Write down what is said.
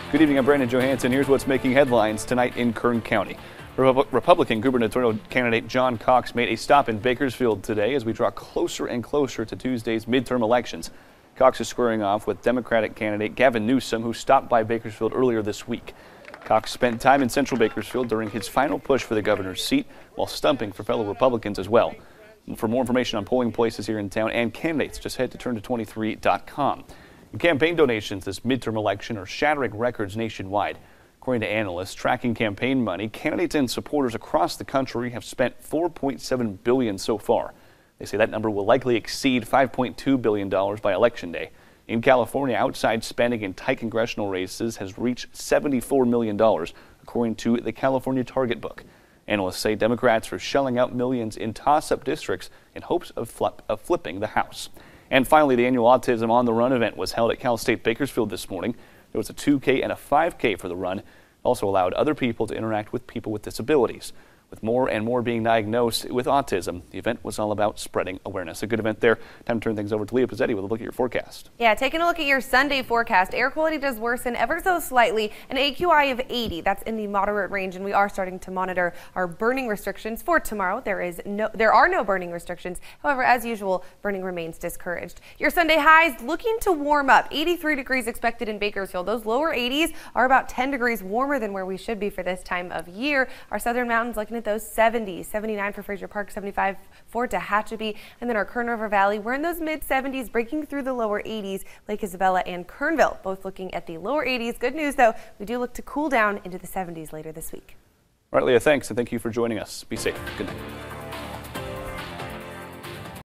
Good evening, I'm Brandon Johansson. Here's what's making headlines tonight in Kern County. Republican gubernatorial candidate John Cox made a stop in Bakersfield today as we draw closer and closer to Tuesday's midterm elections. Cox is squaring off with Democratic candidate Gavin Newsom, who stopped by Bakersfield earlier this week. Cox spent time in central Bakersfield during his final push for the governor's seat while stumping for fellow Republicans as well. For more information on polling places here in town and candidates, just head to turn2023.com. Campaign donations this midterm election are shattering records nationwide. According to analysts tracking campaign money, candidates and supporters across the country have spent $4.7 billion so far. They say that number will likely exceed $5.2 billion by Election Day. In California, outside spending in tight congressional races has reached $74 million, according to the California Target Book. Analysts say Democrats are shelling out millions in toss-up districts in hopes of flipping the House. And finally, the annual Autism on the Run event was held at Cal State Bakersfield this morning. There was a 2K and a 5K for the run. It also allowed other people to interact with people with disabilities. With more and more being diagnosed with autism, the event was all about spreading awareness. A good event there. Time to turn things over to Leah Pizzetti with a look at your forecast. Yeah, taking a look at your Sunday forecast, air quality does worsen ever so slightly. An AQI of 80, that's in the moderate range, and we are starting to monitor our burning restrictions for tomorrow. There are no burning restrictions. However, as usual, burning remains discouraged. Your Sunday highs looking to warm up. 83 degrees expected in Bakersfield. Those lower 80s are about 10 degrees warmer than where we should be for this time of year. Our southern mountains looking at those 70s, 79 for Fraser Park, 75 for Tehachapi, and then our Kern River Valley, we're in those mid 70s, breaking through the lower 80s. Lake Isabella and Kernville both looking at the lower 80s. Good news though, we do look to cool down into the 70s later this week. All right, Leah, thanks, and thank you for joining us. Be safe. Good night.